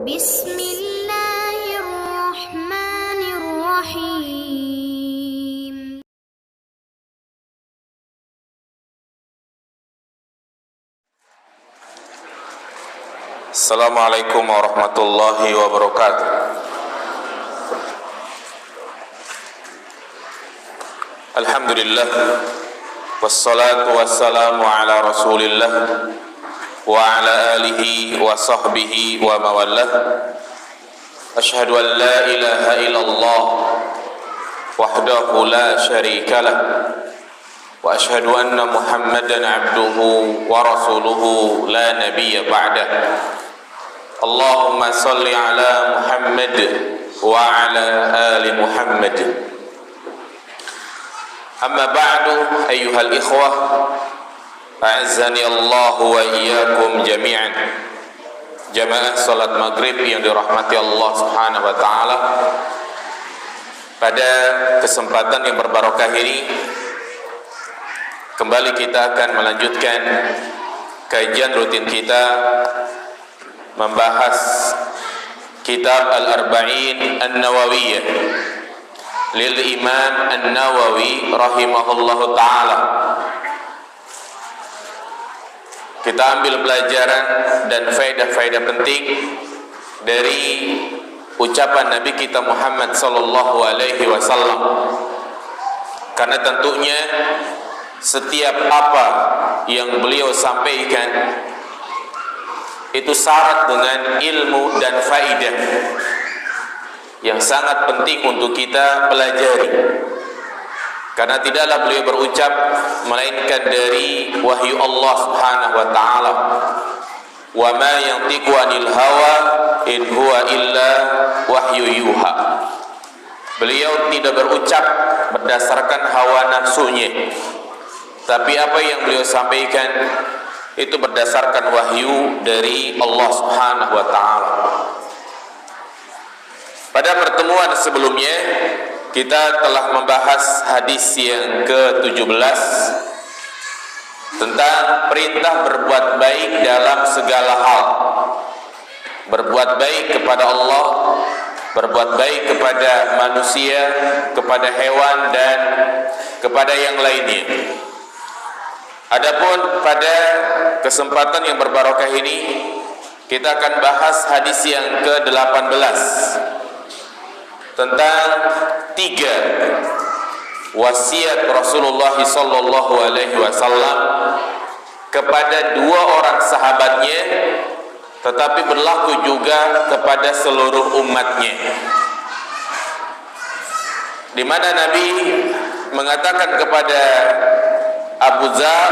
Bismillahirrahmanirrahim. Assalamualaikum warahmatullahi wabarakatuh. Alhamdulillah, wassalatu wassalamu ala rasulillah wa ala alihi wa sahbihi wa mawallah. Ashhadu an la ilaha illallah wahdahu la syarika lah, wa ashhadu anna muhammadan abduhu wa rasuluhu la nabiyya ba'dah. Allahumma salli ala Muhammad wa ala ali Muhammad. Amma ba'du, ayyuhal ikhwah, a'azzani Allah wa iyyakum jami'an. Jamaah salat maghrib yang dirahmati Allah subhanahu wa ta'ala, pada kesempatan yang berbarokah ini kembali kita akan melanjutkan kajian rutin kita membahas kitab Al-Arba'in An-Nawawiyah lil Imam An-Nawawi rahimahullahu ta'ala. Kita ambil pelajaran dan faedah-faedah penting dari ucapan Nabi kita Muhammad sallallahu alaihi wasallam, karena tentunya setiap apa yang beliau sampaikan itu syarat dengan ilmu dan faidah yang sangat penting untuk kita pelajari, karena tidaklah beliau berucap melainkan dari wahyu Allah subhanahu wa ta'ala. Wa ma yantiqu anil hawa in huwa illa wahyu yuha. Beliau tidak berucap berdasarkan hawa nafsunya, tapi apa yang beliau sampaikan itu berdasarkan wahyu dari Allah subhanahu wa ta'ala. Pada pertemuan sebelumnya kita telah membahas hadis yang ke-17 tentang perintah berbuat baik dalam segala hal. Berbuat baik kepada Allah, berbuat baik kepada manusia, kepada hewan, dan kepada yang lainnya. Adapun pada kesempatan yang berbarokah ini kita akan bahas hadis yang ke-18 tentang 3 wasiat Rasulullah sallallahu alaihi wasallam kepada 2 orang sahabatnya, tetapi berlaku juga kepada seluruh umatnya, di mana Nabi mengatakan kepada Abu Dzar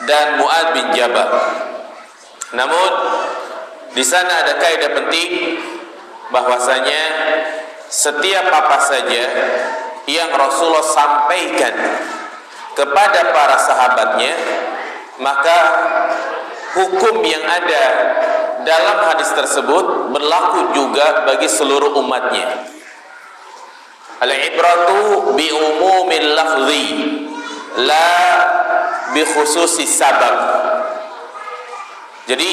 dan Mu'adz bin Jabal. Namun di sana ada kaidah penting, bahwasanya setiap apa saja yang Rasulullah sampaikan kepada para sahabatnya, maka hukum yang ada dalam hadis tersebut berlaku juga bagi seluruh umatnya. Al-ibratu bi umumil lafzi la bi khususis sabab. Jadi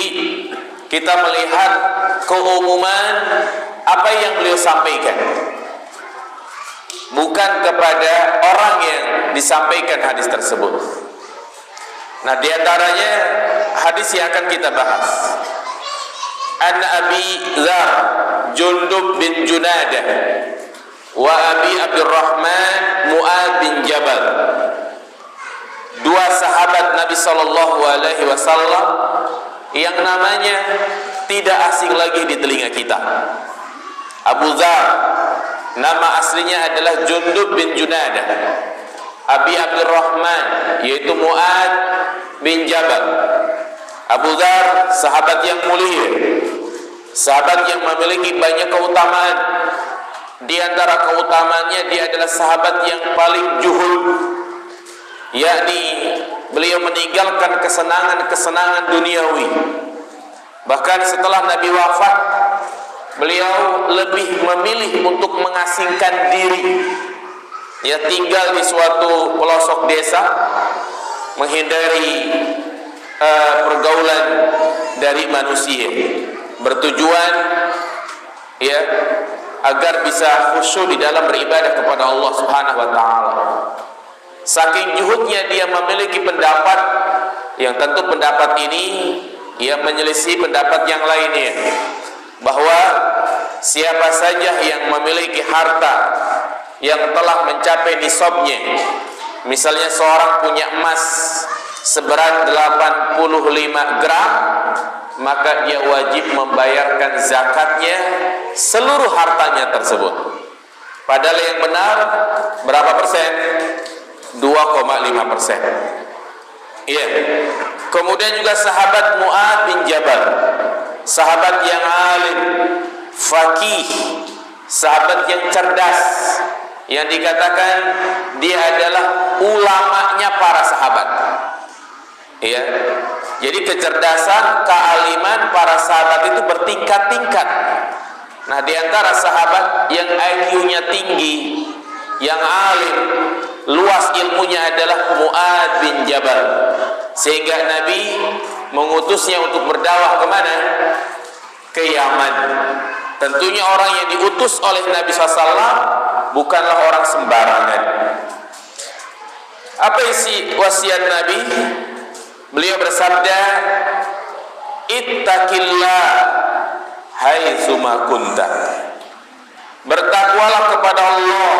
kita melihat keumuman apa yang beliau sampaikan, bukan kepada orang yang disampaikan hadis tersebut. Nah, di antaranya hadis yang akan kita bahas, an Abi Dzar Jundub bin Junadah wa Abi Abdurrahman Mu'adz bin Jabal, 2 sahabat Nabi sallallahu alaihi wasallam yang namanya tidak asing lagi di telinga kita. Abu Dzar nama aslinya adalah Jundub bin Junadah. Abi Abdurrahman yaitu Mu'adz bin Jabal. Abu Dzar sahabat yang mulia, sahabat yang memiliki banyak keutamaan. Di antara keutamaannya, dia adalah sahabat yang paling zuhud, yakni beliau meninggalkan kesenangan-kesenangan duniawi. Bahkan setelah Nabi wafat, beliau lebih memilih untuk mengasingkan diri, tinggal di suatu pelosok desa, menghindari pergaulan dari manusia, bertujuan ya agar bisa khusyuk di dalam beribadah kepada Allah Subhanahu wa taala. Saking juhudnya dia memiliki pendapat yang tentu pendapat ini ia menyelisih pendapat yang lainnya, bahwa siapa saja yang memiliki harta yang telah mencapai nisabnya, misalnya seorang punya emas seberat 85 gram, maka dia wajib membayarkan zakatnya seluruh hartanya tersebut. Padahal yang benar berapa persen? 2,5%. Iya. Kemudian juga sahabat Mu'adz bin Jabal, sahabat yang alim, faqih, sahabat yang cerdas, yang dikatakan dia adalah ulamanya para sahabat. Iya. Jadi kecerdasan, kealiman para sahabat itu bertingkat-tingkat. Nah, di antara sahabat yang IQ-nya tinggi, yang alim, luas ilmunya adalah Mu'adz bin Jabal, sehingga Nabi mengutusnya untuk berdakwah kemana? Ke Yaman. Tentunya orang yang diutus oleh Nabi SAW bukanlah orang sembarangan. Apa isi wasiat Nabi? Beliau bersabda, ittaqillah haitsuma kunta. Bertakwalah kepada Allah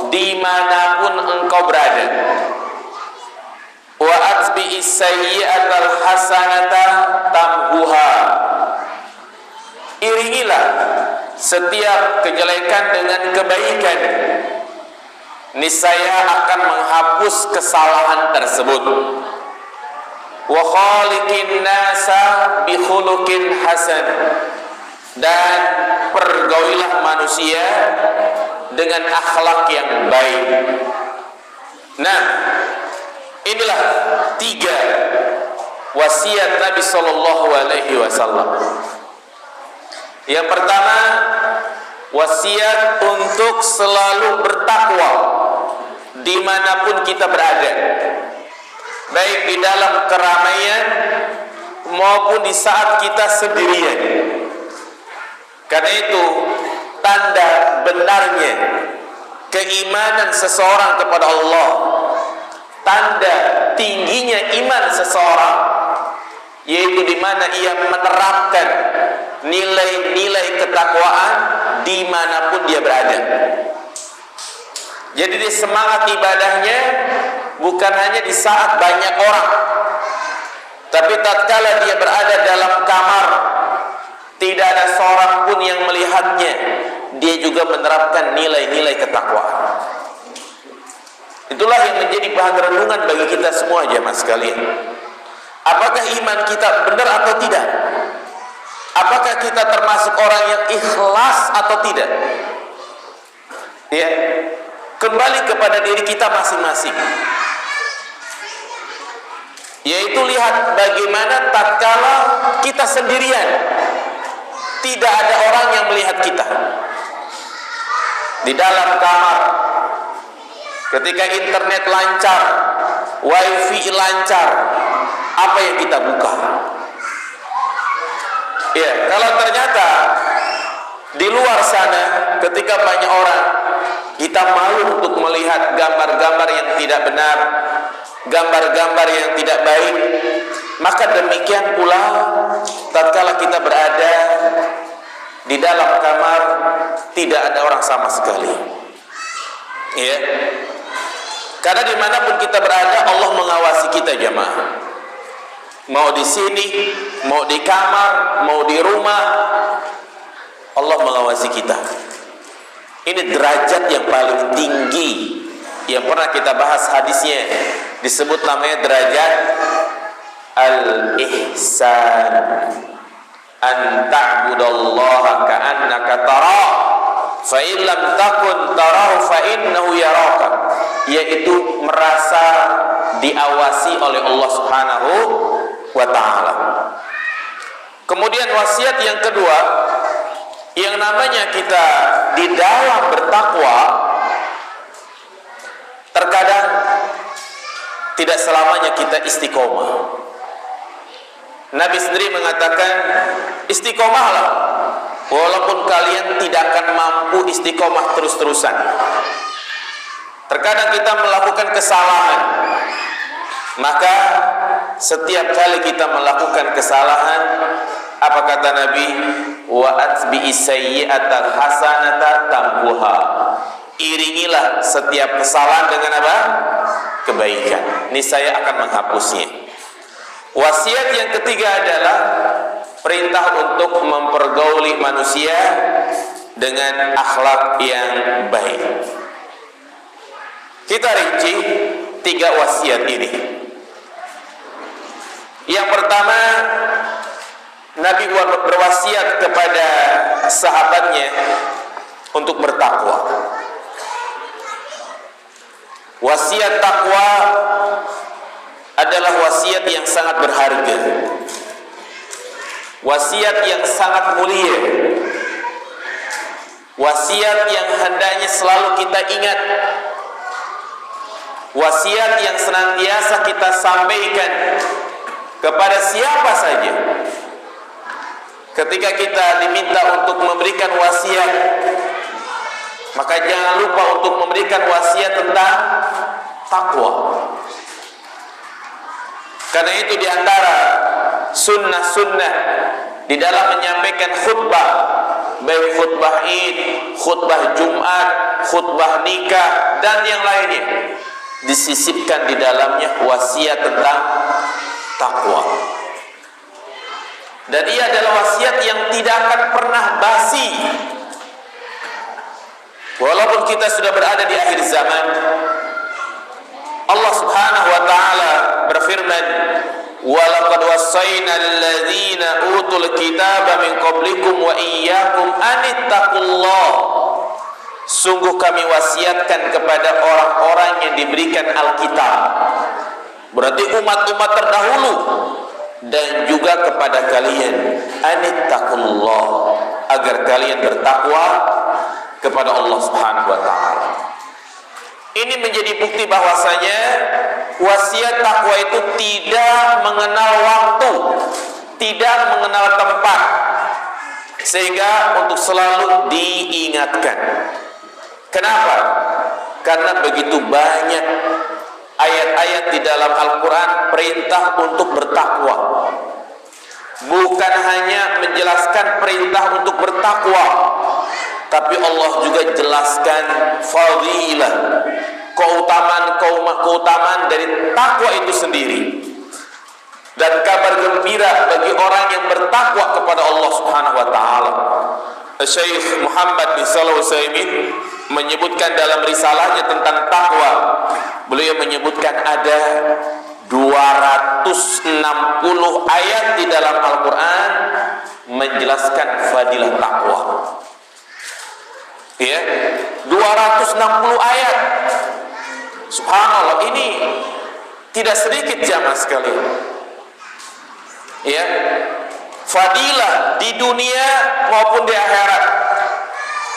dimanapun engkau berada. Wa atbi'is sayyi'atal hasanata tamhuha. Iringilah setiap kejelekan dengan kebaikan, niscaya akan menghapus kesalahan tersebut. Wa khaliqin nasa bi khuluqin hasan. Dan pergaulilah manusia dengan akhlak yang baik. Nah, inilah 3 wasiat Nabi sallallahu alaihi wasallam. Yang pertama, wasiat untuk selalu bertakwa dimanapun kita berada, baik di dalam keramaian maupun di saat kita sendirian. Karena itu tanda benarnya keimanan seseorang kepada Allah, tanda tingginya iman seseorang, yaitu di mana ia menerapkan nilai-nilai ketakwaan dimanapun dia berada. Jadi di semangat ibadahnya bukan hanya di saat banyak orang, tapi tatkala dia berada dalam kamar, tidak ada seorang pun yang melihatnya, dia juga menerapkan nilai-nilai ketakwaan. Itulah yang menjadi bahan renungan bagi kita semua jemaah sekalian. Apakah iman kita benar atau tidak? Apakah kita termasuk orang yang ikhlas atau tidak? Ya, kembali kepada diri kita masing-masing. Yaitu lihat bagaimana tatkala kita sendirian, tidak ada orang yang melihat kita. Di dalam kamar, ketika internet lancar, wifi lancar, apa yang kita buka? Ya, kalau ternyata di luar sana ketika banyak orang, kita malu untuk melihat gambar-gambar yang tidak benar, gambar-gambar yang tidak baik, maka demikian pula tatkala kita berada di dalam kamar, tidak ada orang sama sekali. Ya, karena dimanapun kita berada, Allah mengawasi kita jemaah. Mau di sini, mau di kamar, mau di rumah, Allah mengawasi kita. Ini derajat yang paling tinggi yang pernah kita bahas hadisnya, disebut namanya derajat al-ihsan. An ta'budallaha ka'annaka tara fa in lam takun tarahu fa innahu yaraka, yaitu merasa diawasi oleh Allah Subhanahu wa ta'ala. Kemudian wasiat yang kedua, yang namanya kita di dalam bertakwa, terkadang tidak selamanya kita istiqomah. Nabi sendiri mengatakan, istiqomahlah walaupun kalian tidak akan mampu istiqomah terus-terusan. Terkadang kita melakukan kesalahan, maka setiap kali kita melakukan kesalahan, apa kata Nabi? Wa atbi'is sayyi'atal hasanata tambuha. Iringilah setiap kesalahan dengan apa? Kebaikan. Niscaya akan menghapusnya. Wasiat yang ketiga adalah perintah untuk mempergauli manusia dengan akhlak yang baik. Kita rinci 3 wasiat ini. Yang pertama, Nabi berwasiat kepada sahabatnya untuk bertakwa. Wasiat takwa adalah wasiat yang sangat berharga, wasiat yang sangat mulia, wasiat yang hendaknya selalu kita ingat, wasiat yang senantiasa kita sampaikan kepada siapa saja ketika kita diminta untuk memberikan wasiat. Maka jangan lupa untuk memberikan wasiat tentang takwa. Karena itu diantara sunnah-sunnah di dalam menyampaikan khutbah, baik khutbah Id, khutbah Jumat, khutbah nikah, dan yang lainnya, disisipkan di dalamnya wasiat tentang takwa. Dan ia adalah wasiat yang tidak akan pernah basi. Walaupun kita sudah berada di akhir zaman, Allah Subhanahu wa taala berfirman, "Wa laqad wassayna alladzina utul kitaba min qablikum wa iyyakum anittaqullah." Sungguh kami wasiatkan kepada orang-orang yang diberikan Alkitab, berarti umat-umat terdahulu, dan juga kepada kalian, anittaqullah, agar kalian bertakwa kepada Allah Subhanahu wa taala. Ini menjadi bukti bahwasanya wasiat takwa itu tidak mengenal waktu, tidak mengenal tempat, sehingga untuk selalu diingatkan. Kenapa? Karena begitu banyak ayat-ayat di dalam Al-Quran perintah untuk bertakwa. Bukan hanya menjelaskan perintah untuk bertakwa, tapi Allah juga jelaskan fadilah, keutamaan dari takwa itu sendiri, dan kabar gembira bagi orang yang bertakwa kepada Allah Subhanahu wa taala. Syekh Muhammad bin Shalih Al-Utsaimin menyebutkan dalam risalahnya tentang takwa, beliau menyebutkan ada 260 ayat di dalam Al-Quran menjelaskan fadilah takwa. Ya, 260 ayat. Subhanallah, ini tidak sedikit jamaah sekalian. Ya, fadilah di dunia maupun di akhirat.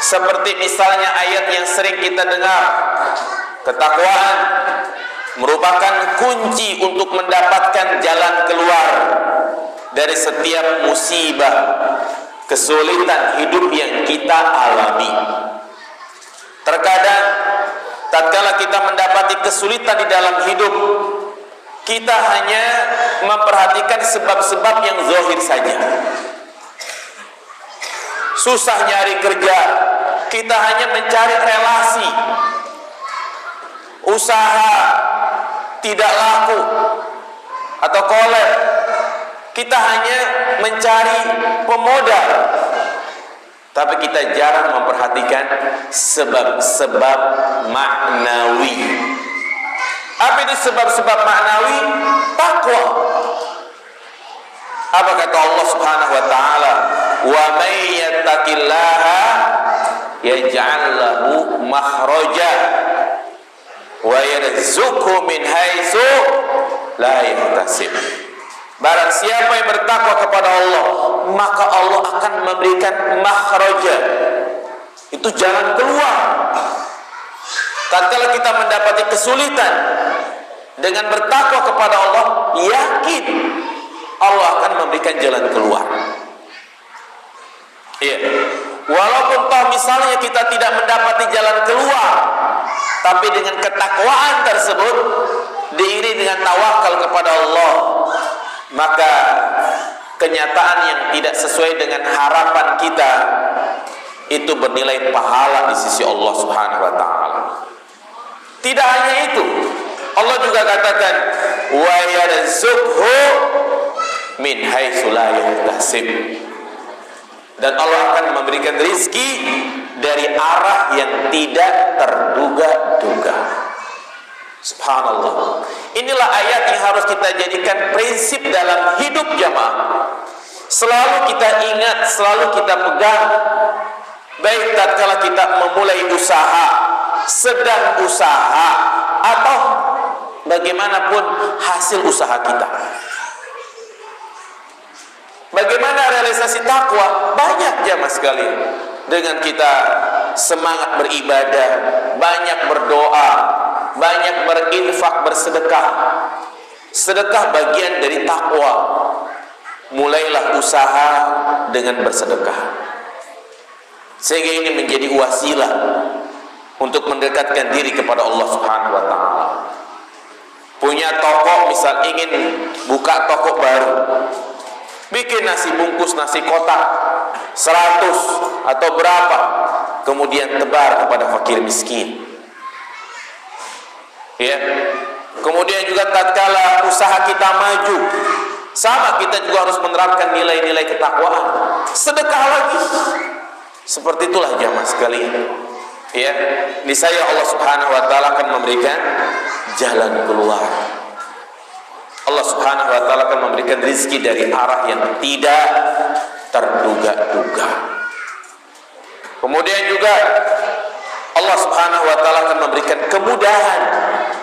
Seperti misalnya ayat yang sering kita dengar, ketakwaan merupakan kunci untuk mendapatkan jalan keluar dari setiap musibah, kesulitan hidup yang kita alami. Terkadang tatkala kita mendapati kesulitan di dalam hidup, kita hanya memperhatikan sebab-sebab yang zahir saja. Susah nyari kerja, kita hanya mencari relasi. Usaha tidak laku atau kolab, kita hanya mencari pemodal, tapi kita jarang memperhatikan sebab-sebab maknawi. Apa itu sebab-sebab maknawi? Takwa. Apa kata Allah Subhanahu wa taala? Wa may yattaqillaha yaj'al lahu makhraja wa yarzuqhu min haitsu la yahtasib. Barang siapa yang bertakwa kepada Allah, maka Allah akan memberikan makhraja. Itu jalan keluar. Tatkala kita mendapati kesulitan, dengan bertakwa kepada Allah, yakin Allah akan memberikan jalan keluar. Iya. Walaupun toh misalnya kita tidak mendapati jalan keluar, tapi dengan ketakwaan tersebut diiringi dengan tawakal kepada Allah, maka kenyataan yang tidak sesuai dengan harapan kita itu bernilai pahala di sisi Allah Subhanahu wa taala. Tidak hanya itu, Allah juga katakan wa yarzuqhu min haitsu la yahtasib. Dan Allah akan memberikan rizki dari arah yang tidak terduga-duga. Subhanallah. Inilah ayat yang harus kita jadikan prinsip dalam hidup jamaah. Selalu kita ingat, selalu kita pegang. Baik tatkala kita memulai usaha, sedang usaha, atau bagaimanapun hasil usaha kita. Bagaimana realisasi takwa? Banyak jamaah sekalian. Dengan kita semangat beribadah, banyak berdoa, banyak berinfak, bersedekah. Sedekah bagian dari takwa. Mulailah usaha dengan bersedekah, sehingga ini menjadi wasilah untuk mendekatkan diri kepada Allah Subhanahu wa taala. Punya toko, misal ingin buka toko baru, bikin nasi bungkus, nasi kotak 100 atau berapa, kemudian tebar kepada fakir miskin. Ya. Kemudian juga tatkala usaha kita maju, sama kita juga harus menerapkan nilai-nilai ketakwaan. Sedekah lagi. Seperti itulah jamaah sekalian. Ya, niscaya Allah Subhanahu wa taala akan memberikan jalan keluar. Allah Subhanahu wa taala akan memberikan rizki dari arah yang tidak terduga-duga. Kemudian juga Allah Subhanahu wa taala akan memberikan kemudahan.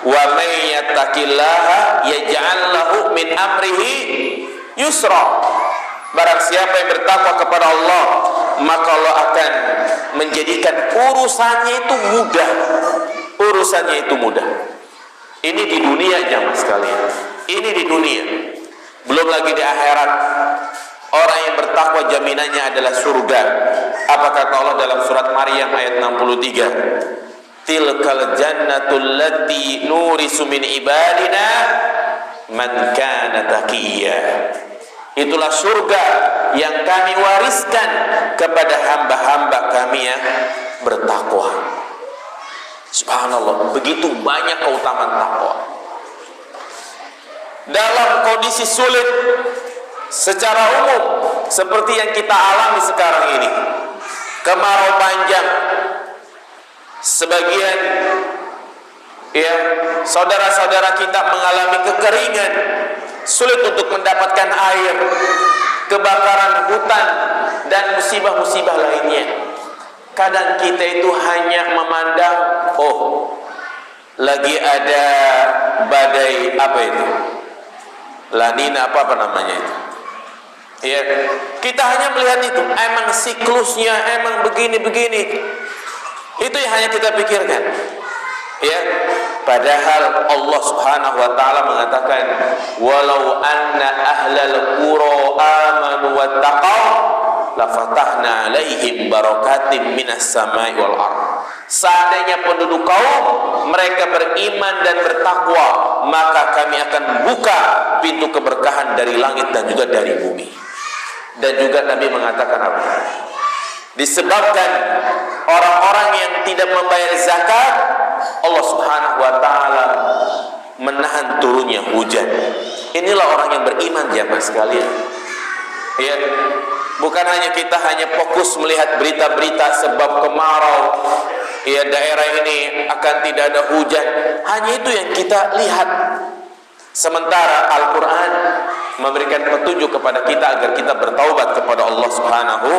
Wa may yattaqillaha yaj'al lahu min amrihi yusra. Barang siapa yang bertakwa kepada Allah, maka Allah akan menjadikan urusannya itu mudah. Urusannya itu mudah. Ini di dunia jamaah sekalian. Ini di dunia. Belum lagi di akhirat. Orang yang bertakwa jaminannya adalah surga. Apa kata Allah dalam surat Maryam ayat 63? Tilkal jannatul lati nurisu min ibadina man kana taqiyya. Itulah surga yang kami wariskan kepada hamba-hamba kami yang bertakwa. Subhanallah, begitu banyak keutamaan takwa. Dalam kondisi sulit secara umum seperti yang kita alami sekarang ini, kemarau panjang, sebagian ya saudara-saudara kita mengalami kekeringan, sulit untuk mendapatkan air, kebakaran hutan dan musibah-musibah lainnya. Kadang kita itu hanya memandang, oh, lagi ada badai apa itu? La Nina apa namanya itu? Ya, kita hanya melihat itu, emang siklusnya, emang begini-begini. Itu yang hanya kita pikirkan. Ya, padahal Allah Subhanahu wa taala mengatakan, "Walau anna ahlal qura amanu wattaqau la fatahna 'alaihim barakatim minas samai wal ardh." Seandainya penduduk kaum mereka beriman dan bertakwa, maka kami akan buka pintu keberkahan dari langit dan juga dari bumi. Dan juga Nabi mengatakan apa? Disebabkan orang-orang yang tidak membayar zakat, Allah Subhanahu wa taala menahan turunnya hujan. Inilah orang yang beriman jamaah sekalian. Ya, bukan hanya kita hanya fokus melihat berita-berita sebab kemarau, ya daerah ini akan tidak ada hujan. Hanya itu yang kita lihat. Sementara Al-Quran memberikan petunjuk kepada kita agar kita bertaubat kepada Allah Subhanahu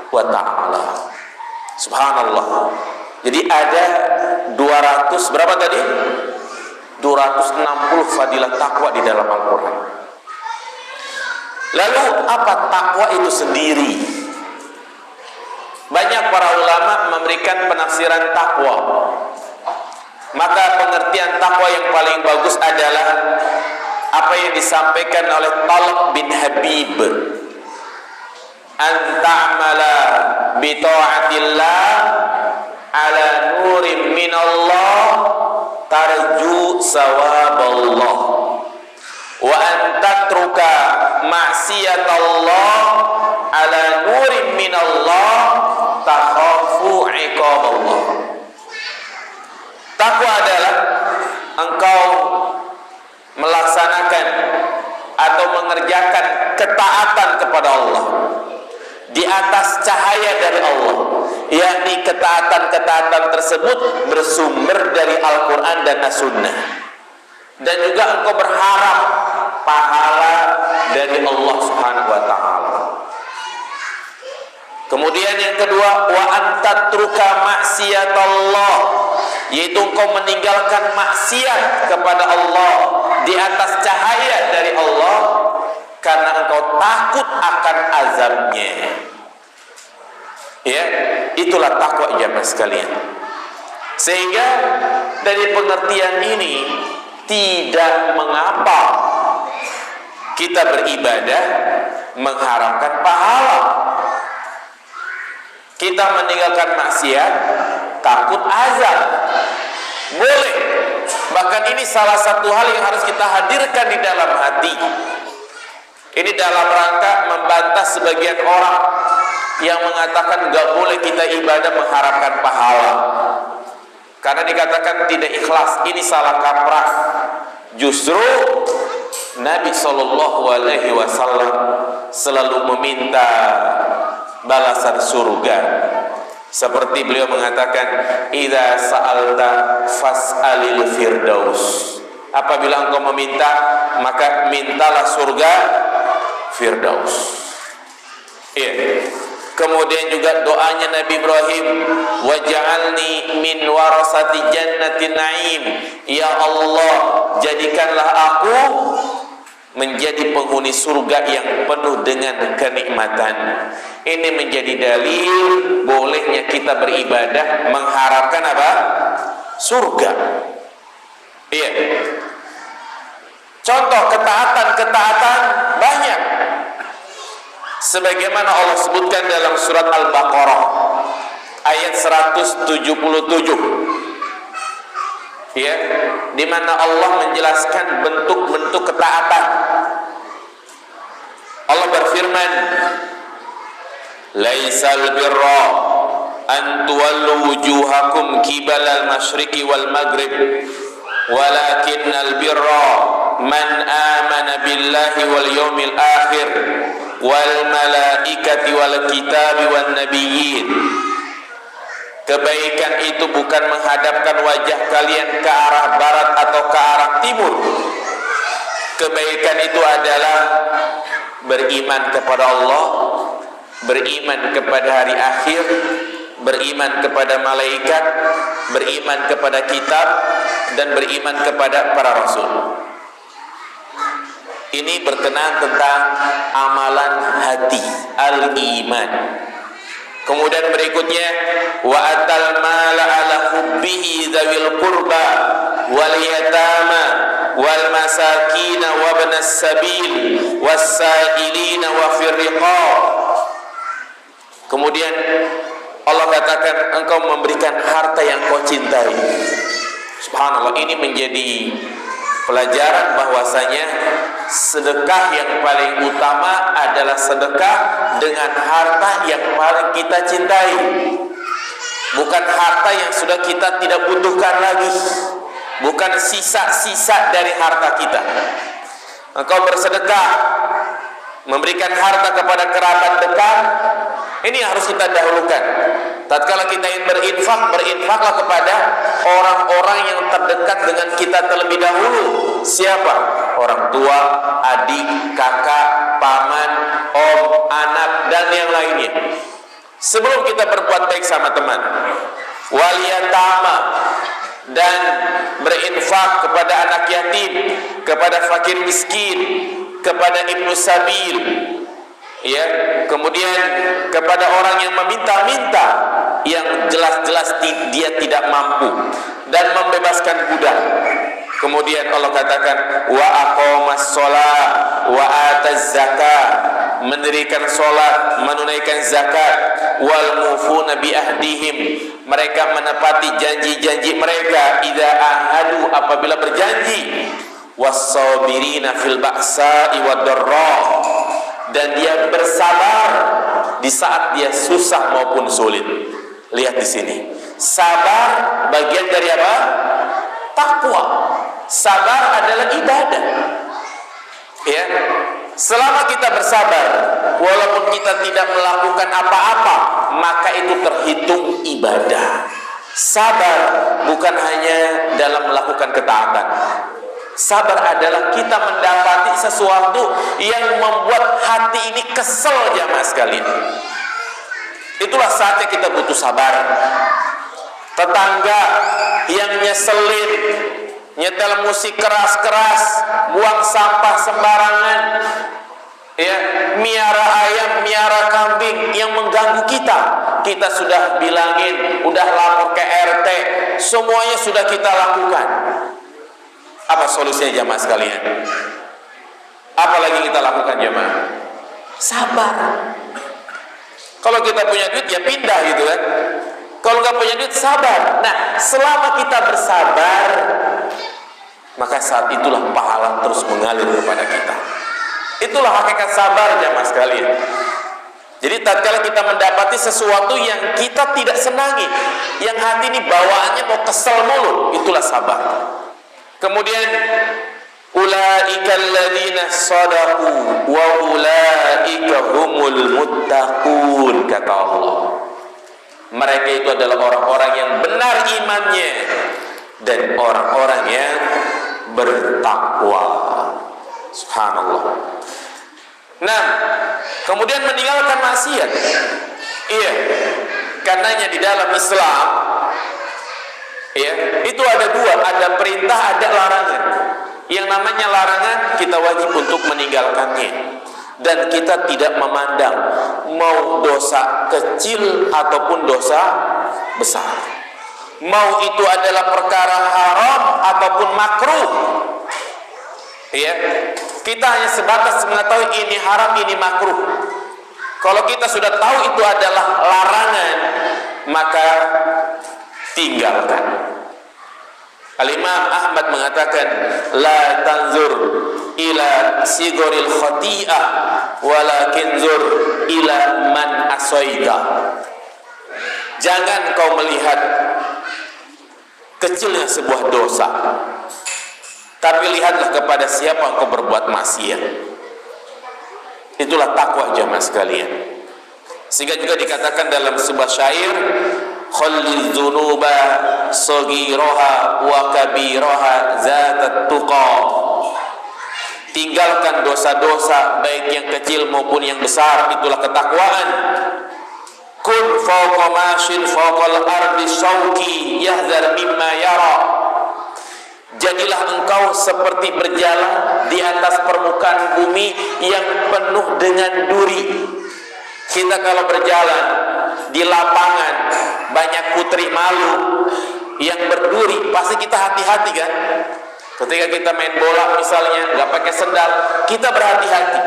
wa ta'ala. Subhanallah. Jadi ada 200 berapa tadi? 260 fadilah takwa di dalam Al-Quran. Lalu apa takwa itu sendiri? Banyak para ulama memberikan penafsiran takwa. Maka pengertian takwa yang paling bagus adalah apa yang disampaikan oleh Talq bin Habib, an ta'mala bi ta'atillah ala nurin minallah tarju sawaballah wa an tatruka ma'siyatallah ala nurin minallah takhafu iqaballah. Takwa adalah engkau melaksanakan atau mengerjakan ketaatan kepada Allah di atas cahaya dari Allah, yakni ketaatan-ketaatan tersebut bersumber dari Al-Quran dan As-Sunnah, dan juga engkau berharap pahala dari Allah Subhanahu wa ta'ala. Kemudian yang kedua, wa antatruka maksiatallah, yaitu engkau meninggalkan maksiat kepada Allah di atas cahaya dari Allah karena engkau takut akan azabnya. Ya, itulah takwa jamaah sekalian. Sehingga dari pengertian ini tidak mengapa kita beribadah mengharapkan pahala. Kita meninggalkan maksiat takut azab, boleh. Bahkan ini salah satu hal yang harus kita hadirkan di dalam hati. Ini dalam rangka membantah sebagian orang yang mengatakan gak boleh kita ibadah mengharapkan pahala karena dikatakan tidak ikhlas. Ini salah kaprah. Justru Nabi SAW selalu meminta balasan surga, seperti beliau mengatakan, idza sa'alta fas'alil firdaus. Apabila engkau meminta, maka mintalah surga firdaus. Iya. Kemudian juga doanya Nabi Ibrahim, waj'alni min warasati jannatin na'im. Ya Allah, jadikanlah aku menjadi penghuni surga yang penuh dengan kenikmatan. Ini menjadi dalil bolehnya kita beribadah mengharapkan apa? Surga. Iya. Contoh ketaatan-ketaatan banyak. Sebagaimana Allah sebutkan dalam surat Al-Baqarah ayat 177. Ya, di mana Allah menjelaskan bentuk-bentuk ketaatan. Allah berfirman, laisal birra an tuwallu wujuhakum qibalal masyriqi wal maghrib walakinnal birra man amana billahi wal yawmil akhir wal malaikati wal kitabi wan nabiyyin. Kebaikan itu bukan menghadapkan wajah kalian ke arah barat atau ke arah timur. Kebaikan itu adalah beriman kepada Allah, beriman kepada hari akhir, beriman kepada malaikat, beriman kepada kitab, dan beriman kepada para rasul. Ini berkenaan tentang amalan hati, al-iman. Kemudian berikutnya, wa atal mala ala hubbihi dzawil qurba wal yatama wal masakin wa ibnas sabil was-sa'ilina wa fir riqab. Kemudian Allah katakan engkau memberikan harta yang kau cintai. Subhanallah, ini menjadi pelajaran bahwasanya sedekah yang paling utama adalah sedekah dengan harta yang paling kita cintai, bukan harta yang sudah kita tidak butuhkan lagi, bukan sisa-sisa dari harta kita. Engkau bersedekah, memberikan harta kepada kerabat dekat, ini harus kita dahulukan. Tatkala kita ingin berinfak, berinfaklah kepada orang-orang yang terdekat dengan kita terlebih dahulu. Siapa? Orang tua, adik, kakak, paman, om, anak, dan yang lainnya. Sebelum kita berbuat baik sama teman, waliyatama, dan berinfak kepada anak yatim, kepada fakir miskin, kepada ibnu sabil, ya, kemudian kepada orang yang meminta-minta, yang jelas-jelas dia tidak mampu, dan membebaskan budak. Kemudian Allah katakan wa aqamas shalah wa ataz zakat, mendirikan salat, menunaikan zakat, wal mufuna bi ahdihim, mereka menepati janji-janji mereka, idza ahadu, apabila berjanji, was-sabirina fil ba'sa'i wad dharra, dan dia bersabar di saat dia susah maupun sulit. Lihat di sini, sabar bagian dari apa? Takwa. Sabar adalah ibadah. Ya, selama kita bersabar, walaupun kita tidak melakukan apa-apa, maka itu terhitung ibadah. Sabar bukan hanya dalam melakukan ketaatan. Sabar adalah kita mendapati sesuatu yang membuat hati ini kesel, jamaah sekalian. Itulah saatnya kita butuh sabar. Tetangga yang nyeselin, nyetel musik keras-keras, buang sampah sembarangan, ya, miara ayam, miara kambing yang mengganggu kita, kita sudah bilangin, udah lapor ke RT, semuanya sudah kita lakukan. Apa solusinya jamaah sekalian? Apa lagi kita lakukan jamaah? Sabar. Kalau kita punya duit ya pindah gitu kan. Kalau nggak punya duit, sabar. Nah, selama kita bersabar, maka saat itulah pahala terus mengalir kepada kita. Itulah hakikat sabar, jamaah sekalian. Jadi tatkala kita mendapati sesuatu yang kita tidak senangi, yang hati ini bawaannya mau kesel mulu, itulah sabar. Kemudian ulaikal ladzina shadaqu wa ulaika humul muttaqun, kata Allah. Mereka itu adalah orang-orang yang benar imannya dan orang-orang yang bertakwa. Subhanallah. Nah, kemudian meninggalkan maksiat. Iya, karenanya di dalam Islam, ya, itu ada dua, ada perintah, ada larangan. Yang namanya larangan kita wajib untuk meninggalkannya. Dan kita tidak memandang mau dosa kecil ataupun dosa besar, mau itu adalah perkara haram ataupun makruh. Ya, kita hanya sebatas mengetahui ini haram, ini makruh. Kalau kita sudah tahu itu adalah larangan, maka tinggalkan. Al-Imam Ahmad mengatakan, la tanzur ila sigoril khati'ah walakin zur ila man asoida. Jangan kau melihat kecilnya sebuah dosa, tapi lihatlah kepada siapa engkau berbuat maksiat. Itulah takwa, jamaah sekalian. Sehingga juga dikatakan dalam sebuah syair, khallil dzunuba saghiraha wa kabiraha zatat tuqa. Tinggalkan dosa-dosa baik yang kecil maupun yang besar, itulah ketakwaan. Kun fawqa mashin fawqal ardi syauqi yahzar mimma yara. Jadilah engkau seperti berjalan di atas permukaan bumi yang penuh dengan duri. Kita kalau berjalan di lapangan banyak putri malu yang berduri, pasti kita hati-hati kan? Ketika kita main bola misalnya, nggak pakai sendal, kita berhati-hati.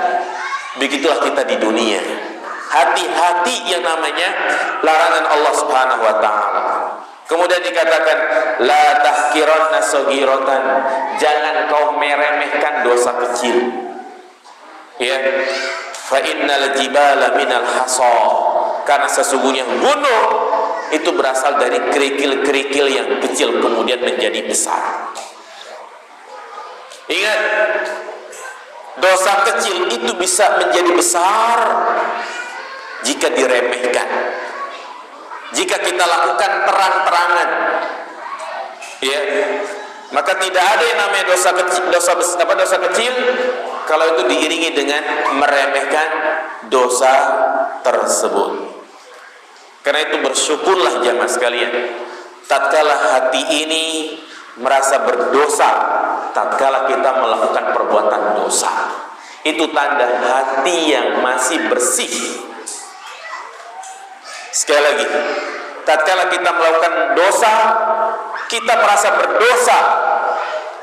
Begitulah kita di dunia. Hati-hati yang namanya larangan Allah Subhanahu wa Ta'ala. Kemudian dikatakan, la tahkiranna saghiratan, jangan kau meremehkan dosa kecil. Ya, fa innal jibala minal hasa, karena sesungguhnya gunung itu berasal dari kerikil-kerikil yang kecil kemudian menjadi besar. Ingat, dosa kecil itu bisa menjadi besar jika diremehkan, jika kita lakukan terang-terangan, ya, maka tidak ada yang namanya dosa kecil kalau itu diiringi dengan meremehkan dosa tersebut. Karena itu bersyukurlah jamaah sekalian, tatkala hati ini merasa berdosa, tatkala kita melakukan perbuatan dosa, itu tanda hati yang masih bersih. Sekali lagi, tatkala kita melakukan dosa, kita merasa berdosa,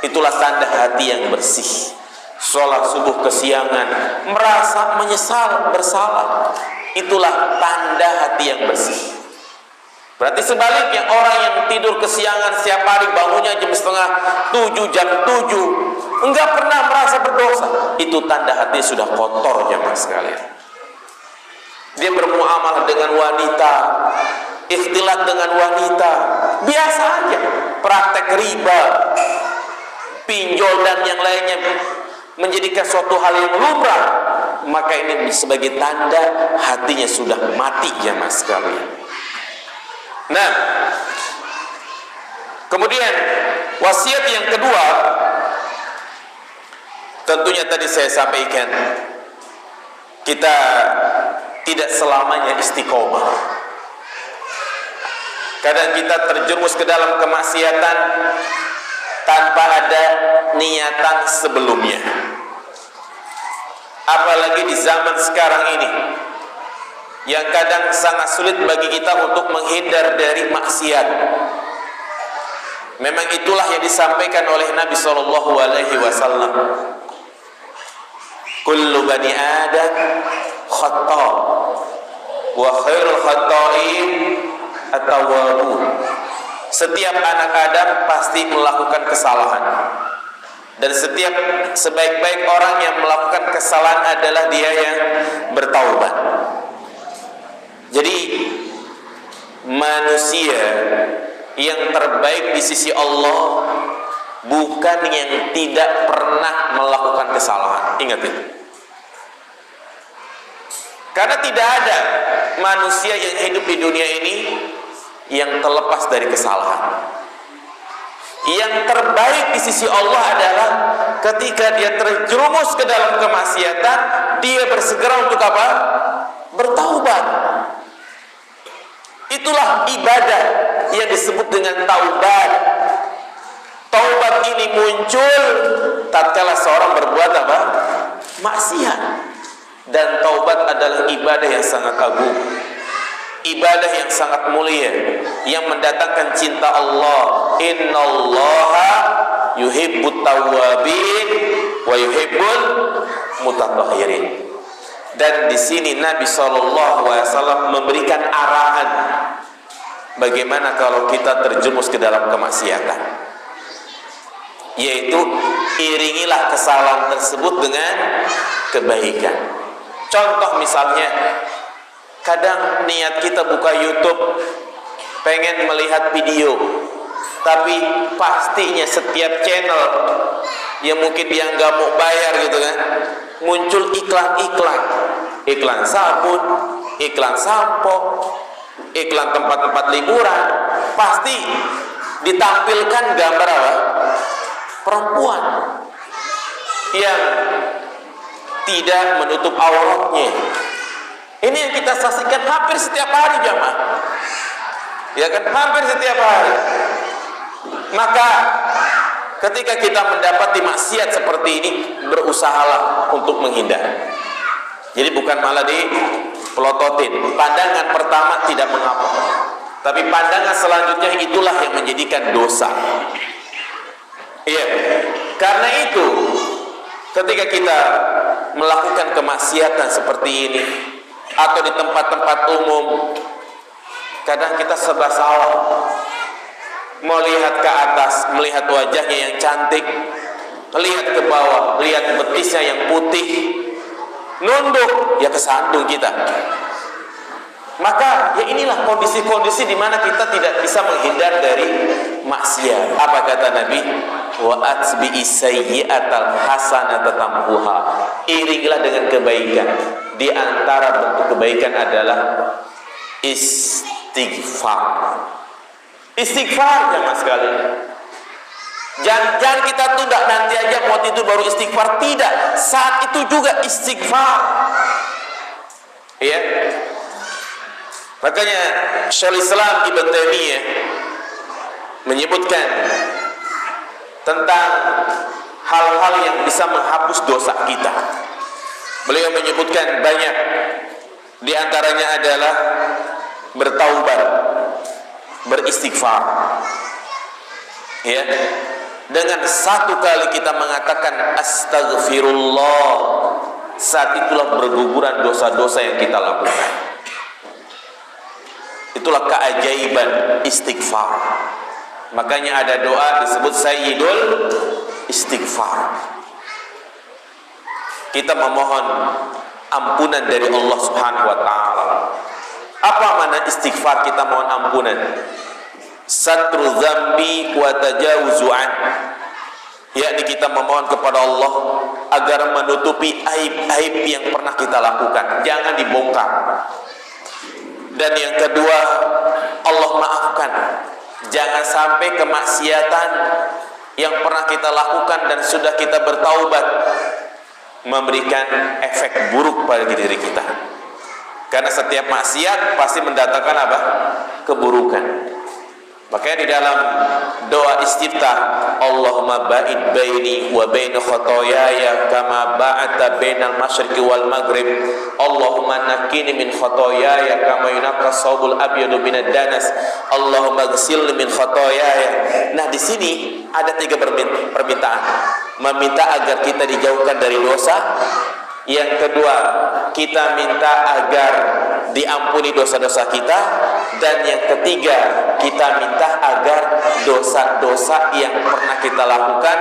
Itulah tanda hati yang bersih. Sholat subuh kesiangan, merasa menyesal, bersalah, itulah tanda hati yang bersih. Berarti sebaliknya, orang yang tidur kesiangan setiap hari, bangunnya jam setengah 7, jam 7, enggak pernah merasa berdosa, itu tanda hati sudah kotor jamaah sekalian. Dia bermuamalah dengan wanita, ikhtilat dengan wanita, biasa aja, praktek riba, pinjol dan yang lainnya, menjadikan suatu hal yang lumrah, maka ini sebagai tanda hatinya sudah mati jamaah sekalian. Nah, kemudian wasiat yang kedua, tentunya tadi saya sampaikan, kita tidak selamanya istiqomah. Kadang kita terjerumus ke dalam kemaksiatan tanpa ada niatan sebelumnya. Apalagi di zaman sekarang ini, yang kadang sangat sulit bagi kita untuk menghindar dari maksiat. Memang itulah yang disampaikan oleh Nabi SAW. Kullu bani Adam khata' wa khairul khata'in at-tawwabun. Setiap anak Adam pasti melakukan kesalahan, dan setiap sebaik-baik orang yang melakukan kesalahan adalah dia yang bertaubat. Jadi manusia yang terbaik di sisi Allah bukan yang tidak pernah melakukan kesalahan. Ingat itu. Karena tidak ada manusia yang hidup di dunia ini yang terlepas dari kesalahan. Yang terbaik di sisi Allah adalah ketika dia terjerumus ke dalam kemaksiatan, dia bersegera untuk apa? Bertaubat. Itulah ibadah yang disebut dengan taubat. Taubat ini muncul tatkala seorang berbuat apa? Maksiat. Dan taubat adalah ibadah yang sangat agung, ibadah yang sangat mulia, yang mendatangkan cinta Allah. Innallaha yuhibbut tawwabin wa yuhibbul mutatahhirin. Dan di sini Nabi SAW memberikan arahan bagaimana kalau kita terjerumus ke dalam kemaksiatan, yaitu iringilah kesalahan tersebut dengan kebaikan. Contoh misalnya, kadang niat kita buka YouTube pengen melihat video, tapi pastinya setiap channel yang mungkin dia nggak mau bayar gitu kan, muncul iklan sabun, iklan sampo, iklan tempat-tempat liburan, pasti ditampilkan gambar apa? Perempuan yang tidak menutup auratnya. Ini yang kita saksikan hampir setiap hari jamaah, ya kan, hampir setiap hari. Maka ketika kita mendapati maksiat seperti ini, berusahalah untuk menghindar. Jadi bukan malah dipelototin. Pandangan pertama tidak mengapa, tapi pandangan selanjutnya itulah yang menjadikan dosa. Iya, karena itu ketika kita melakukan kemaksiatan seperti ini atau di tempat-tempat umum, kadang kita serba salah. Mau lihat ke atas, melihat wajahnya yang cantik, lihat ke bawah, lihat betisnya yang putih, nunduk, ya kesandung kita. Maka ya inilah kondisi-kondisi di mana kita tidak bisa menghindar dari maksiat. Apa kata Nabi? Wa atbi'is sayyi'atal hasanata tamhuha. Iringilah dengan kebaikan. Di antara bentuk kebaikan adalah istighfar. Istighfar jemaah sekalian. Jangan kita tunda nanti aja mau tidur baru istighfar. Tidak, saat itu juga istighfar. Iya. Makanya Syekhul Islam Ibnu Taimiyah menyebutkan tentang hal-hal yang bisa menghapus dosa kita. Beliau menyebutkan banyak, di antaranya adalah bertaubat, beristighfar. Ya. Dengan satu kali kita mengatakan astaghfirullah, saat itulah berguguran dosa-dosa yang kita lakukan. Itulah keajaiban istighfar. Makanya ada doa disebut Sayyidul Istighfar. Kita memohon ampunan dari Allah Subhanahu wa taala. Apa makna istighfar? Kita mohon ampunan. Satru dzambi wa tajawuzu an. Yakni kita memohon kepada Allah agar menutupi aib-aib yang pernah kita lakukan, jangan dibongkar. Dan yang kedua, Allah maafkan. Jangan sampai kemaksiatan yang pernah kita lakukan dan sudah kita bertaubat memberikan efek buruk pada diri kita. Karena setiap maksiat pasti mendatangkan apa? Keburukan. Makanya di dalam doa istiftah, Allahumma ba'id baini wa baina khotoyaya kama ba'ata bainal masyriqi wal maghrib. Allahumma nakkini min khotoyaya kama yunaqqa thawbul abyadu minad danas. Allahumma ghsilni min khotoyaya. Nah, di sini ada 3 permintaan. Meminta agar kita dijauhkan dari dosa. Yang kedua, kita minta agar diampuni dosa-dosa kita. Dan yang ketiga, kita minta agar dosa-dosa yang pernah kita lakukan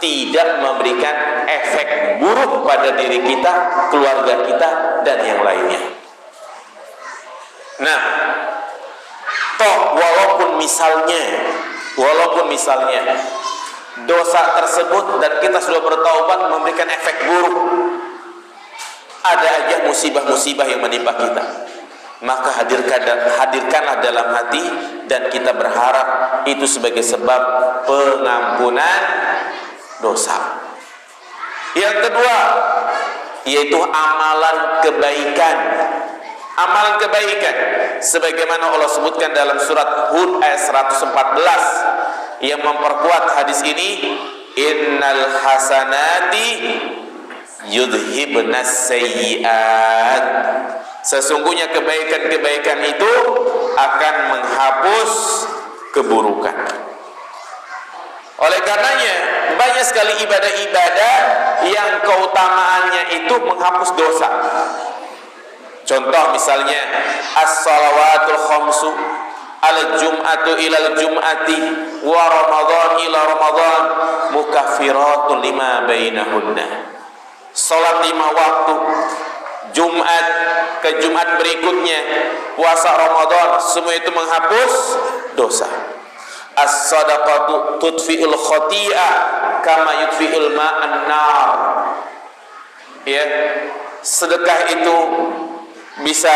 tidak memberikan efek buruk pada diri kita, keluarga kita, dan yang lainnya. Nah, toh walaupun misalnya dosa tersebut dan kita sudah bertaubat memberikan efek buruk, ada aja musibah-musibah yang menimpa kita, maka hadirkanlah dalam hati dan kita berharap itu sebagai sebab pengampunan dosa. Yang kedua, yaitu amalan kebaikan. Amalan kebaikan sebagaimana Allah sebutkan dalam surat Hud ayat 114 yang memperkuat hadis ini, innal hasanati yudhibnas sayyiat. Sesungguhnya kebaikan-kebaikan itu akan menghapus keburukan. Oleh karenanya banyak sekali ibadah-ibadah yang keutamaannya itu menghapus dosa. Contoh misalnya as-salawatul khamsu al-jum'atu ilal jum'ati wa ramadhan ila ramadhan mukaffiratun lima bainahunna. Salat 5 waktu, Jumat ke Jumat berikutnya, puasa Ramadan, semua itu menghapus dosa. As-sadaqatu tudfi'ul khati'ah kama yudfi'ul ma'an nar. Ya, sedekah itu bisa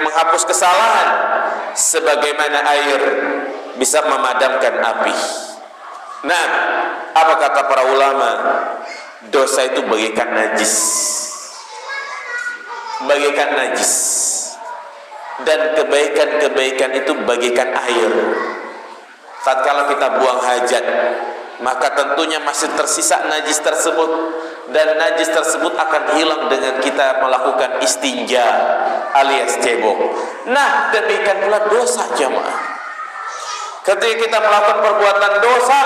menghapus kesalahan sebagaimana air bisa memadamkan api. Nah, apa kata para ulama? Dosa itu bagaikan najis. Bagaikan najis. Dan kebaikan-kebaikan itu bagaikan air. Tatkala kita buang hajat, maka tentunya masih tersisa najis tersebut, dan najis tersebut akan hilang dengan kita melakukan istinja alias cebok. Nah, demikian pula dosa, jamaah. Ketika kita melakukan perbuatan dosa,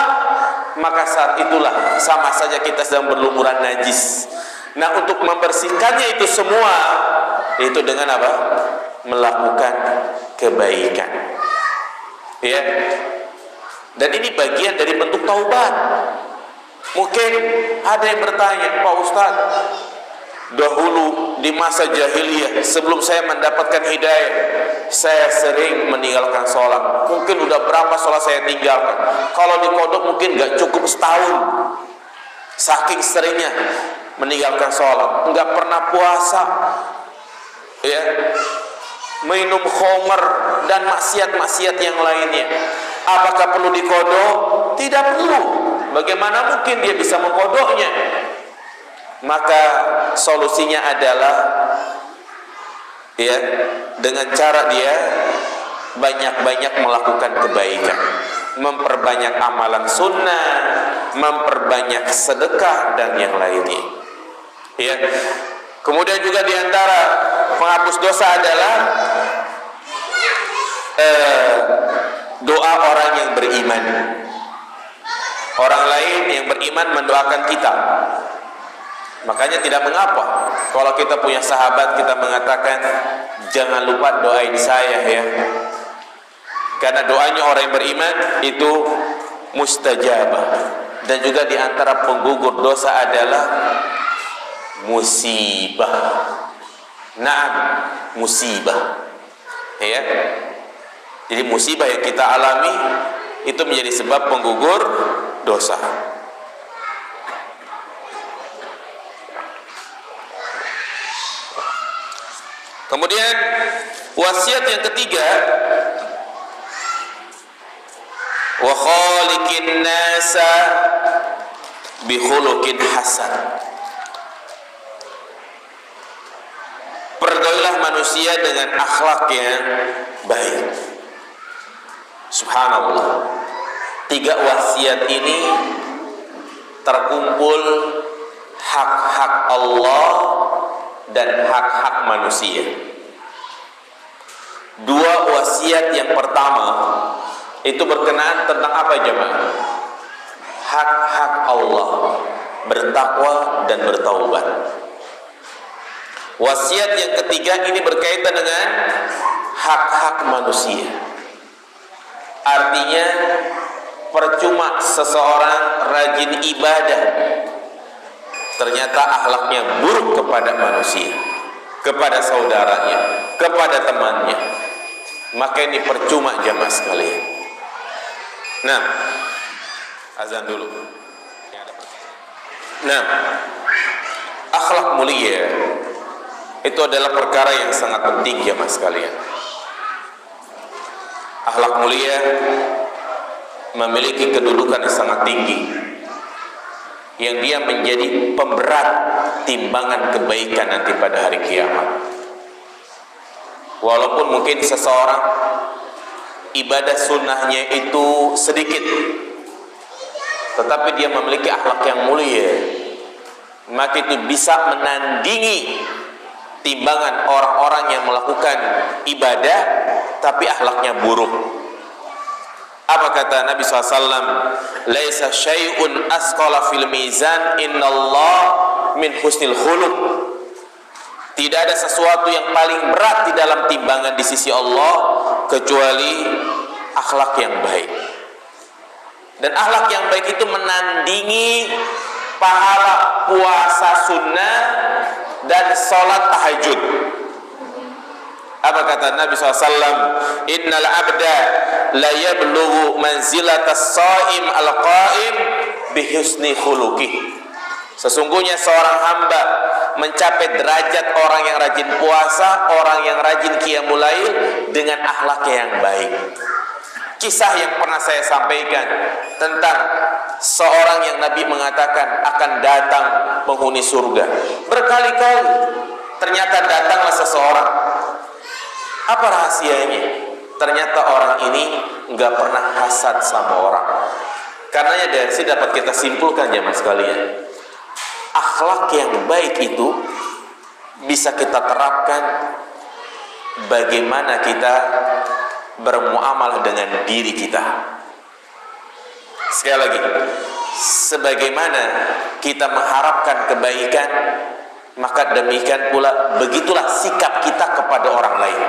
maka saat itulah sama saja kita sedang berlumuran najis. Nah, untuk membersihkannya itu semua, itu dengan apa? Melakukan kebaikan. Ya. Dan ini bagian dari bentuk taubat. Mungkin ada yang bertanya, Pak Ustaz, dahulu di masa jahiliyah sebelum saya mendapatkan hidayah, saya sering meninggalkan sholat. Mungkin udah berapa sholat saya tinggalkan? Kalau di kodok mungkin gak cukup setahun. Saking seringnya meninggalkan sholat, nggak pernah puasa, ya, minum khamr dan maksiat-maksiat yang lainnya. Apakah perlu dikodok? Tidak perlu. Bagaimana mungkin dia bisa mengkodoknya? Maka solusinya adalah, ya, dengan cara dia banyak-banyak melakukan kebaikan, memperbanyak amalan sunnah, memperbanyak sedekah dan yang lainnya. Ya. Kemudian juga diantara penghapus dosa adalah doa orang yang beriman. orang lain yang beriman mendoakan kita. Makanya tidak mengapa kalau kita punya sahabat, kita mengatakan jangan lupa doain saya ya, karena doanya orang yang beriman itu mustajabah. Dan juga di antara penggugur dosa adalah musibah. Naam, musibah ya. Jadi musibah yang kita alami itu menjadi sebab penggugur dosa. Kemudian wasiat yang ketiga, wa khaliqin nasa bi khuluqin hasan. Pergaulilah manusia dengan akhlak yang baik. Subhanallah. 3 wasiat ini terkumpul hak-hak Allah dan hak-hak manusia. 2 wasiat yang pertama itu berkenaan tentang apa jemaah? Hak-hak Allah, bertakwa dan bertaubat. Wasiat yang ketiga ini berkaitan dengan hak-hak manusia. Artinya percuma seseorang rajin ibadah, ternyata akhlaknya buruk kepada manusia, kepada saudaranya, kepada temannya, maka ini percuma jamaah sekalian. Nah, azan dulu. Nah, akhlak mulia itu adalah perkara yang sangat penting jamaah sekalian. Akhlak mulia memiliki kedudukan yang sangat tinggi, yang dia menjadi pemberat timbangan kebaikan nanti pada hari kiamat. Walaupun mungkin seseorang ibadah sunnahnya itu sedikit, tetapi dia memiliki akhlak yang mulia, maka itu bisa menandingi timbangan orang-orang yang melakukan ibadah tapi akhlaknya buruk. Apa kata Nabi SAW? Laisa syai'un asqala fil mizan innallah min husnil khuluq. Tidak ada sesuatu yang paling berat di dalam timbangan di sisi Allah kecuali akhlak yang baik. Dan akhlak yang baik itu menandingi pahala puasa sunnah dan sholat tahajud. Apa kata Nabi SAW? Innal abda la yablughu manzilatas shaim al-qaim bihusni khuluqih. Sesungguhnya seorang hamba mencapai derajat orang yang rajin puasa, orang yang rajin qiyamul lail dengan akhlaknya yang baik. Kisah yang pernah saya sampaikan tentang seorang yang Nabi mengatakan akan datang penghuni surga. Berkali-kali ternyata datanglah seseorang. Apa rahasianya? Ternyata orang ini enggak pernah hasad sama orang. Karenanya dari sini dapat kita simpulkan jemaah sekalian, akhlak yang baik itu bisa kita terapkan bagaimana kita bermuamalah dengan diri kita. Sekali lagi, sebagaimana kita mengharapkan kebaikan, maka demikian pula begitulah sikap kita kepada orang lain.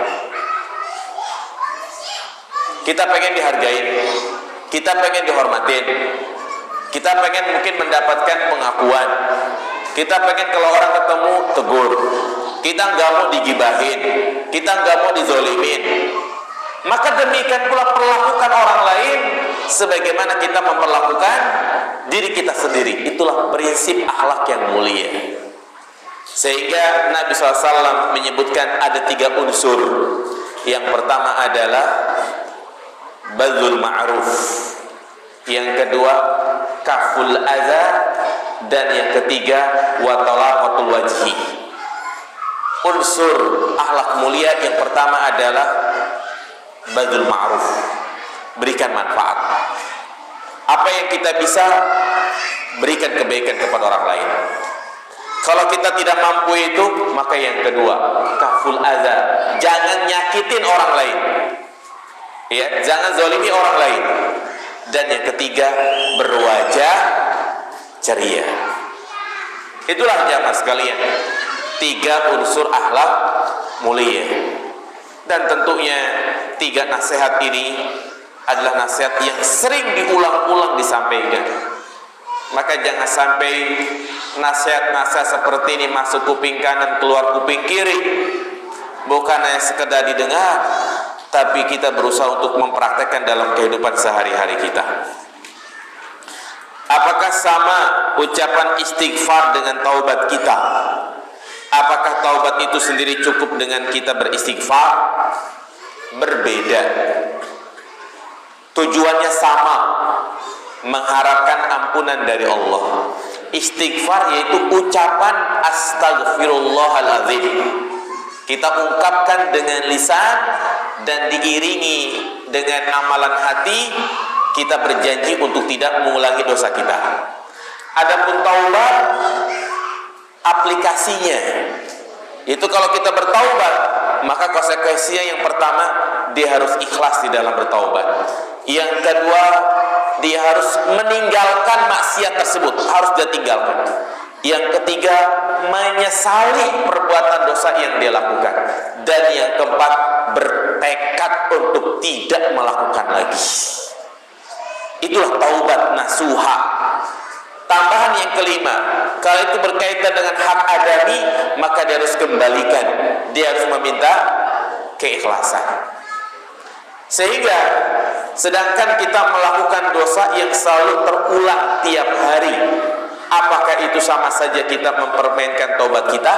Kita pengen dihargain, kita pengen dihormatin, kita pengen mungkin mendapatkan pengakuan, kita pengen kalau orang ketemu tegur, kita nggak mau digibahin, kita nggak mau dizolimin. Maka demikian pula perlakukan orang lain sebagaimana kita memperlakukan diri kita sendiri. Itulah prinsip akhlak yang mulia. Sehingga Nabi SAW menyebutkan ada 3 unsur. Yang pertama adalah bazul ma'ruf, yang kedua kaful adza, dan yang ketiga wa talaqatul wajhi. Unsur akhlak mulia yang pertama adalah bazul ma'ruf, berikan manfaat. Apa yang kita bisa berikan kebaikan kepada orang lain. Kalau kita tidak mampu itu, maka yang kedua kaful adza, jangan nyakitin orang lain, ya, jangan zalimi orang lain. dan yang ketiga berwajah ceria. Itulah jamaah sekalian, 3 unsur akhlak mulia. Dan tentunya 3 nasihat ini adalah nasihat yang sering diulang-ulang disampaikan. Maka jangan sampai nasihat-nasihat seperti ini masuk kuping kanan keluar kuping kiri, bukan hanya sekedar didengar, tapi kita berusaha untuk mempraktekkan dalam kehidupan sehari-hari kita. Apakah sama ucapan istighfar dengan taubat kita? Apakah taubat itu sendiri cukup dengan kita beristighfar? Berbeda. Tujuannya sama, mengharapkan ampunan dari Allah. Istighfar yaitu ucapan astagfirullahaladzim. Kita ungkapkan dengan lisan dan diiringi dengan amalan hati. Kita berjanji untuk tidak mengulangi dosa kita. Adapun taubat, aplikasinya itu kalau kita bertaubat, maka konsekuensinya yang pertama, dia harus ikhlas di dalam bertaubat. Yang kedua, dia harus meninggalkan maksiat tersebut, harus dia tinggalkan. Yang ketiga, menyesali perbuatan dosa yang dia lakukan. Dan yang keempat, bertekad untuk tidak melakukan lagi. Itulah taubat nasuha. Tambahan yang kelima, kalau itu berkaitan dengan hak adami, maka dia harus kembalikan. Dia harus meminta keikhlasan. Sehingga sedangkan kita melakukan dosa yang selalu terulang tiap hari, apakah itu sama saja kita mempermainkan taubat kita?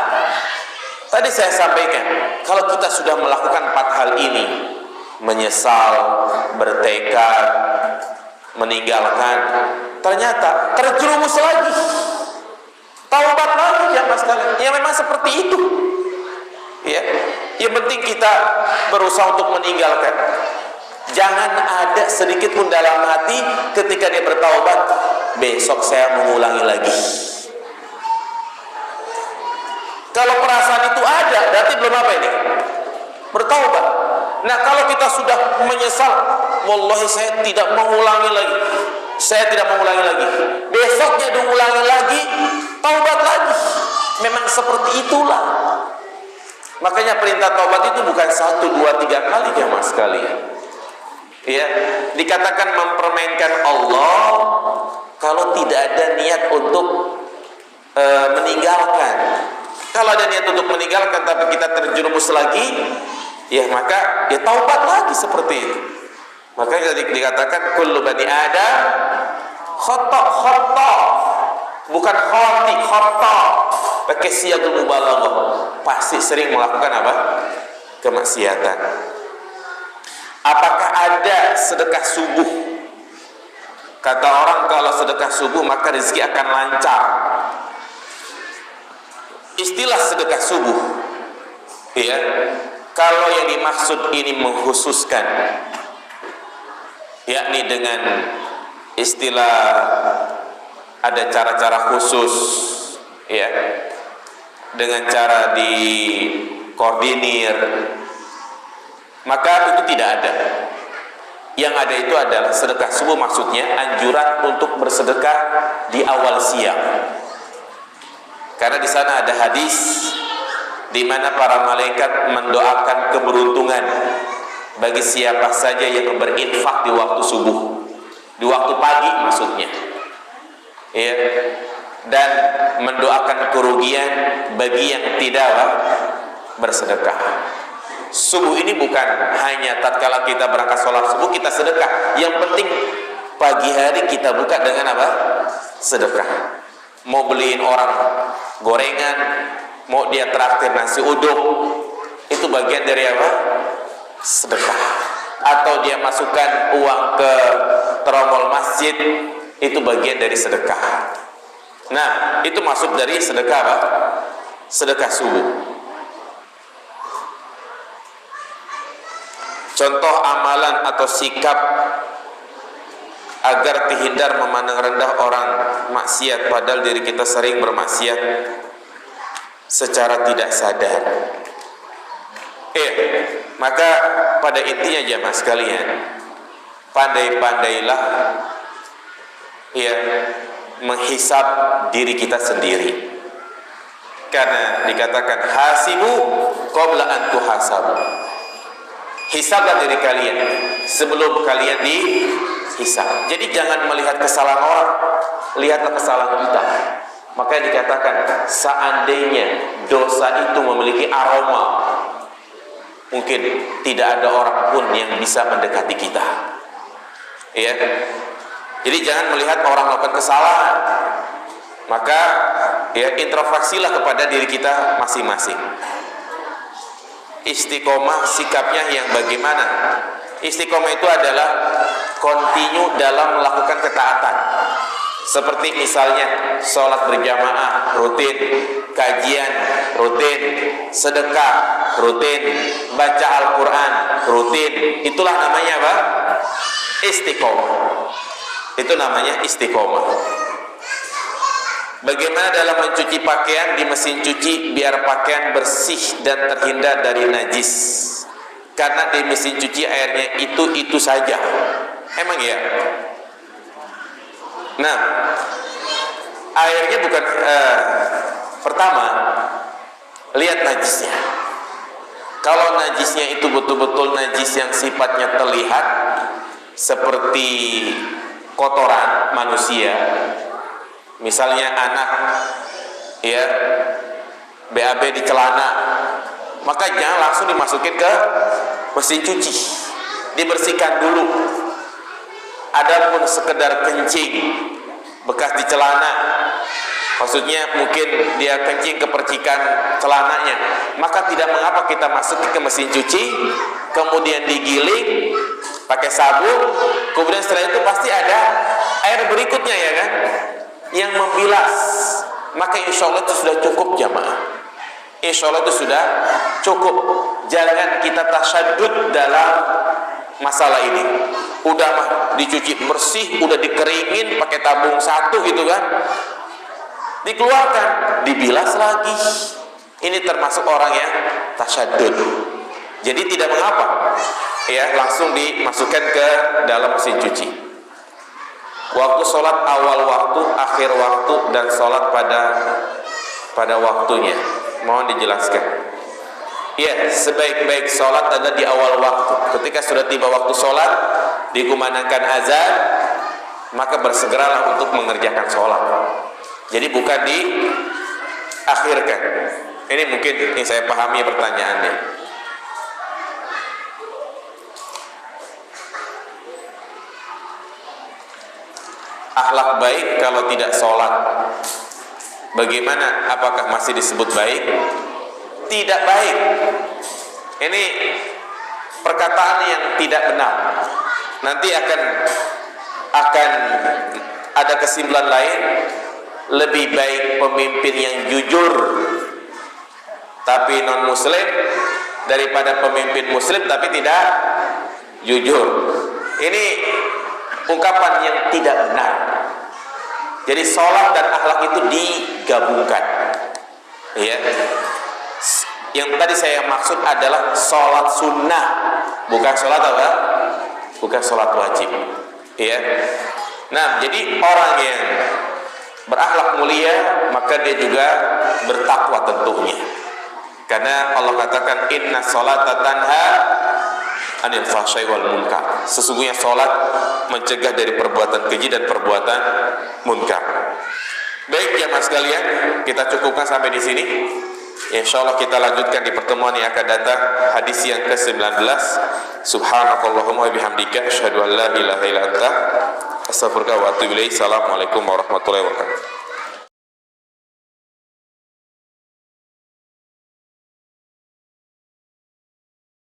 Tadi saya sampaikan, kalau kita sudah melakukan 4 hal ini, menyesal, bertekad, meninggalkan, ternyata terjerumus lagi, taubat lagi ya mas kalian. Ya memang seperti itu. Ya, yang penting kita berusaha untuk meninggalkan. Jangan ada sedikit pun dalam hati ketika dia bertaubat, besok saya mengulangi lagi. Kalau perasaan itu ada, berarti belum apa ini? Bertaubat. Nah, kalau kita sudah menyesal, wallahi saya tidak mengulangi lagi. Saya tidak mengulangi lagi. Besoknya diulangi lagi, taubat lagi. Memang seperti itulah. Makanya perintah taubat itu bukan 1, 2, 3 kali jamaah sekalian. Ya, dikatakan mempermainkan Allah kalau tidak ada niat untuk meninggalkan. Kalau ada niat untuk meninggalkan tapi kita terjerumus lagi, ya maka ya taubat lagi seperti itu. Makanya dikatakan kullu bani adam khata, bukan khata. Pakai siyagul mubalaghah, pasti sering melakukan apa? Kemaksiatan. Apakah ada sedekah subuh? Kata orang kalau sedekah subuh maka rezeki akan lancar. Istilah sedekah subuh, ya, kalau yang dimaksud ini mengkhususkan, yakni dengan istilah ada cara-cara khusus, ya, dengan cara dikoordinir, maka itu tidak ada. Yang ada itu adalah sedekah subuh, maksudnya anjuran untuk bersedekah di awal siang. Karena di sana ada hadis di mana para malaikat mendoakan keberuntungan bagi siapa saja yang berinfak di waktu subuh, di waktu pagi maksudnya, ya, dan mendoakan kerugian bagi yang tidak bersedekah. Subuh ini bukan hanya tatkala kita berangkat sholat subuh kita sedekah. Yang penting pagi hari kita buka dengan apa? Sedekah. Mau beliin orang gorengan, mau dia traktir nasi uduk, itu bagian dari apa? Sedekah. Atau dia masukkan uang ke terombol masjid, itu bagian dari sedekah. Nah, itu masuk dari sedekah apa? Sedekah subuh. Contoh amalan atau sikap agar terhindar memandang rendah orang maksiat padahal diri kita sering bermaksiat secara tidak sadar. Maka pada intinya jamaah sekalian, pandai-pandailah ya menghisab diri kita sendiri. Karena dikatakan hasibu qabla an tuhasabu. Hisablah diri kalian sebelum kalian dihisab. Jadi jangan melihat kesalahan orang, lihatlah kesalahan kita. Maka dikatakan seandainya dosa itu memiliki aroma, mungkin tidak ada orang pun yang bisa mendekati kita. Ya. Jadi jangan melihat orang melakukan kesalahan. Maka ya introspeksilah kepada diri kita masing-masing. Istiqomah sikapnya yang bagaimana? Istiqomah itu adalah continue dalam melakukan ketaatan. Seperti misalnya sholat berjamaah rutin, kajian rutin, sedekah rutin, baca Al-Quran rutin. Itulah namanya apa? Istiqomah. Itu namanya istiqomah. Bagaimana dalam mencuci pakaian di mesin cuci biar pakaian bersih dan terhindar dari najis? Karena di mesin cuci airnya itu saja. Emang ya? Nah, airnya bukan pertama, lihat najisnya. Kalau najisnya itu betul-betul najis yang sifatnya terlihat seperti kotoran manusia, misalnya anak ya BAB di celana, maka jangan langsung dimasukin ke mesin cuci, dibersihkan dulu. Adapun sekedar kencing bekas di celana, maksudnya mungkin dia kencing ke percikan celananya, maka tidak mengapa kita masukin ke mesin cuci, kemudian digiling pakai sabun, kemudian setelah itu pasti ada air berikutnya ya kan, yang membilas. Maka insya Allah itu sudah cukup jamaah. Insya Allah itu sudah cukup. Jangan kita tasyadud dalam masalah ini. Udah mah dicuci bersih, udah dikeringin pakai tabung satu gitu kan, dikeluarkan, dibilas lagi. Ini termasuk orang yang tasyadud. Jadi tidak mengapa ya langsung dimasukkan ke dalam mesin cuci. Waktu sholat awal waktu, akhir waktu, dan sholat pada waktunya, mohon dijelaskan. Ya, sebaik-baik sholat adalah di awal waktu. Ketika sudah tiba waktu sholat, dikumandangkan azan, maka bersegeralah untuk mengerjakan sholat. Jadi bukan diakhirkan. Ini mungkin yang saya pahami pertanyaannya. Akhlak baik kalau tidak sholat, bagaimana? Apakah masih disebut baik? Tidak baik. Ini perkataan yang tidak benar. Nanti akan ada kesimpulan lain. Lebih baik pemimpin yang jujur tapi non muslim daripada pemimpin muslim tapi tidak jujur. Ini ungkapan yang tidak benar. Jadi sholat dan akhlak itu digabungkan. Ya. Yang tadi saya maksud adalah sholat sunnah, bukan sholat apa? Bukan sholat wajib. Ya. Nah, jadi orang yang berakhlak mulia maka dia juga bertakwa tentunya. Karena Allah katakan inna sholata tanha anil fahsya'i wal munkar. Sesungguhnya sholat mencegah dari perbuatan keji dan perbuatan munkar. Baik jamaah sekalian, kita cukupkan sampai di sini. Insyaallah kita lanjutkan di pertemuan yang akan datang, hadis yang ke-19. Subhanakallahumma wa bihamdika asyhadu an la ilaha illa anta astaghfiruka wa atubu ilaik. Assalamualaikum warahmatullahi wabarakatuh.